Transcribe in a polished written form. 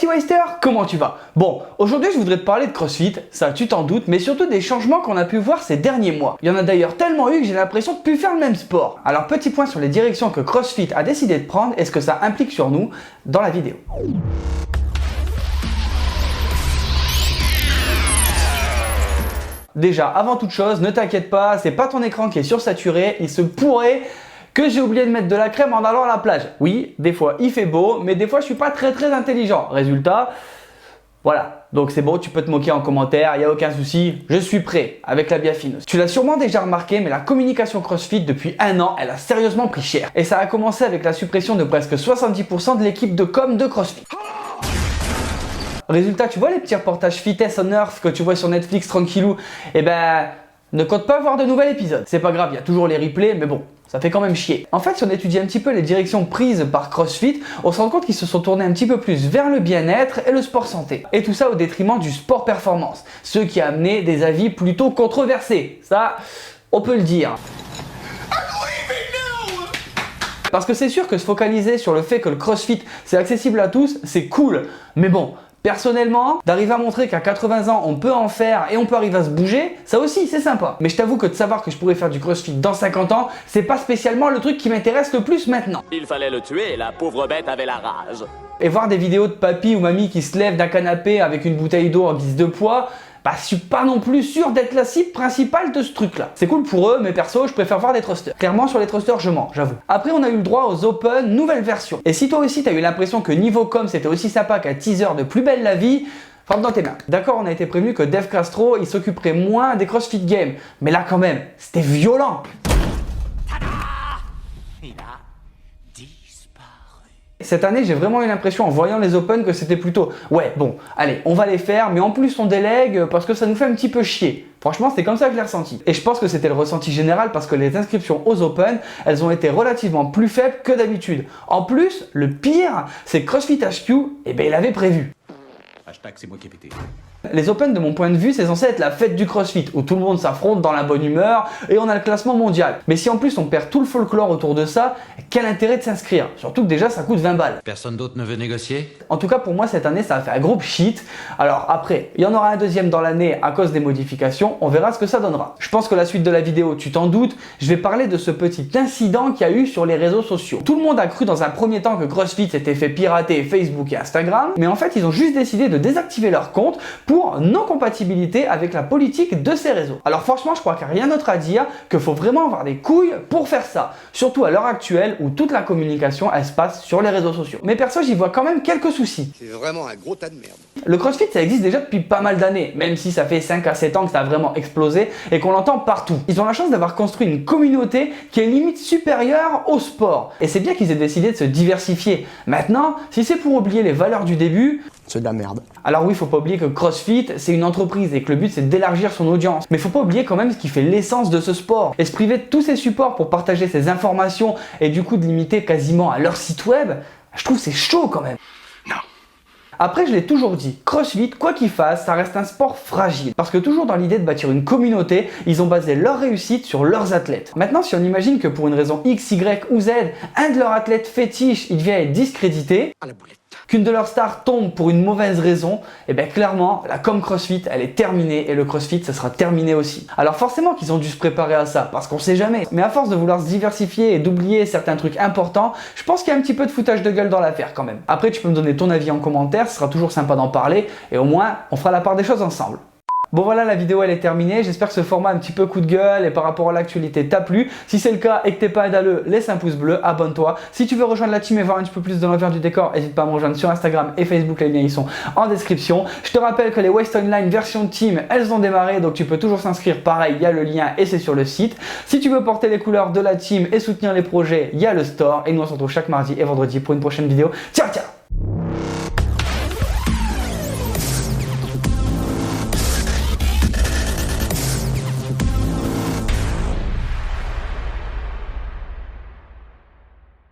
petit Waster, comment tu vas? Bon, aujourd'hui je voudrais te parler de CrossFit, ça tu t'en doutes, mais surtout des changements qu'on a pu voir ces derniers mois. Il y en a d'ailleurs tellement eu que j'ai l'impression de plus faire le même sport. Alors petit point sur les directions que CrossFit a décidé de prendre et ce que ça implique sur nous dans la vidéo. Déjà, avant toute chose, ne t'inquiète pas, c'est pas ton écran qui est sursaturé, il se pourrait que j'ai oublié de mettre de la crème en allant à la plage. Oui, des fois il fait beau, mais des fois je suis pas très intelligent. Résultat, voilà. Donc c'est bon, tu peux te moquer en commentaire, il n'y a aucun souci, je suis prêt avec la biaffineuse. Tu l'as sûrement déjà remarqué, mais la communication CrossFit depuis un an, elle a sérieusement pris cher. Et ça a commencé avec la suppression de presque 70% de l'équipe de com de CrossFit. Résultat, tu vois les petits reportages Fitness on Earth que tu vois sur Netflix tranquillou, eh ben, ne compte pas voir de nouvel épisode. C'est pas grave, il y a toujours les replays, mais bon, ça fait quand même chier. En fait, si on étudie un petit peu les directions prises par CrossFit, on se rend compte qu'ils se sont tournés un petit peu plus vers le bien-être et le sport santé. Et tout ça au détriment du sport performance, ce qui a amené des avis plutôt controversés. Ça, on peut le dire. Parce que c'est sûr que se focaliser sur le fait que le CrossFit c'est accessible à tous, c'est cool. Mais bon, personnellement, d'arriver à montrer qu'à 80 ans on peut en faire et on peut arriver à se bouger, ça aussi c'est sympa. Mais je t'avoue que de savoir que je pourrais faire du CrossFit dans 50 ans, c'est pas spécialement le truc qui m'intéresse le plus maintenant. Il fallait le tuer, la pauvre bête avait la rage. Et voir des vidéos de papy ou mamie qui se lèvent d'un canapé avec une bouteille d'eau en guise de poids, bah je suis pas non plus sûr d'être la cible principale de ce truc là. C'est cool pour eux, mais perso je préfère voir des thrusters. Clairement sur les thrusters je mens, j'avoue. Après on a eu le droit aux Open nouvelle version. Et si toi aussi t'as eu l'impression que niveau com c'était aussi sympa qu'un teaser de Plus belle la vie, frappe dans tes mains. D'accord, on a été prévenu que Dave Castro il s'occuperait moins des CrossFit Games, mais là quand même, c'était violent. Cette année, j'ai vraiment eu l'impression en voyant les Open que c'était plutôt ouais, bon, allez, on va les faire, mais en plus on délègue parce que ça nous fait un petit peu chier. Franchement, c'est comme ça que je l'ai ressenti. Et je pense que c'était le ressenti général parce que les inscriptions aux Open, elles ont été relativement plus faibles que d'habitude. En plus, le pire, c'est que CrossFit HQ, eh ben, il avait prévu. Hashtag c'est moi qui ai pété. Les Open, de mon point de vue, c'est censé être la fête du CrossFit, où tout le monde s'affronte dans la bonne humeur et on a le classement mondial. Mais si en plus on perd tout le folklore autour de ça, quel intérêt de s'inscrire? Surtout que déjà ça coûte 20 balles. Personne d'autre ne veut négocier? En tout cas pour moi cette année ça a fait un groupe shit. Alors après, il y en aura un deuxième dans l'année à cause des modifications, on verra ce que ça donnera. Je pense que la suite de la vidéo, tu t'en doutes, je vais parler de ce petit incident qu'il y a eu sur les réseaux sociaux. Tout le monde a cru dans un premier temps que CrossFit s'était fait pirater Facebook et Instagram, mais en fait ils ont juste décidé de désactiver leur compte pour non-compatibilité avec la politique de ces réseaux. Alors franchement, je crois qu'il n'y a rien d'autre à dire que faut vraiment avoir des couilles pour faire ça. Surtout à l'heure actuelle où toute la communication, elle se passe sur les réseaux sociaux. Mais perso, j'y vois quand même quelques soucis. C'est vraiment un gros tas de merde. Le CrossFit, ça existe déjà depuis pas mal d'années, même si ça fait 5 à 7 ans que ça a vraiment explosé et qu'on l'entend partout. Ils ont la chance d'avoir construit une communauté qui est limite supérieure au sport. Et c'est bien qu'ils aient décidé de se diversifier. Maintenant, si c'est pour oublier les valeurs du début, C'est de la merde. alors oui, faut pas oublier que CrossFit, c'est une entreprise et que le but c'est d'élargir son audience. Mais faut pas oublier quand même ce qui fait l'essence de ce sport. Et se priver de tous ces supports pour partager ces informations et du coup de limiter quasiment à leur site web, je trouve c'est chaud quand même. Non. Après, je l'ai toujours dit, CrossFit, quoi qu'il fasse, ça reste un sport fragile. Parce que toujours dans l'idée de bâtir une communauté, ils ont basé leur réussite sur leurs athlètes. Maintenant, si on imagine que pour une raison X, Y ou Z, un de leurs athlètes fétiches, il vient être discrédité, À la boulette. qu'une de leurs stars tombe pour une mauvaise raison, et bien clairement, la com CrossFit, elle est terminée et le CrossFit, ça sera terminé aussi. Alors forcément qu'ils ont dû se préparer à ça, parce qu'on sait jamais. Mais à force de vouloir se diversifier et d'oublier certains trucs importants, je pense qu'il y a un petit peu de foutage de gueule dans l'affaire quand même. Après, tu peux me donner ton avis en commentaire, ce sera toujours sympa d'en parler, et au moins, on fera la part des choses ensemble. Bon voilà, la vidéo elle est terminée, j'espère que ce format un petit peu coup de gueule et par rapport à l'actualité t'a plu. Si c'est le cas et que t'es pas un dalleux, laisse un pouce bleu, abonne-toi. Si tu veux rejoindre la team et voir un petit peu plus de l'envers du décor, n'hésite pas à me rejoindre sur Instagram et Facebook, les liens ils sont en description. Je te rappelle que les Waste Online version team, elles ont démarré, donc tu peux toujours s'inscrire, pareil, il y a le lien et c'est sur le site. Si tu veux porter les couleurs de la team et soutenir les projets, il y a le store et nous on se retrouve chaque mardi et vendredi pour une prochaine vidéo. Ciao ciao.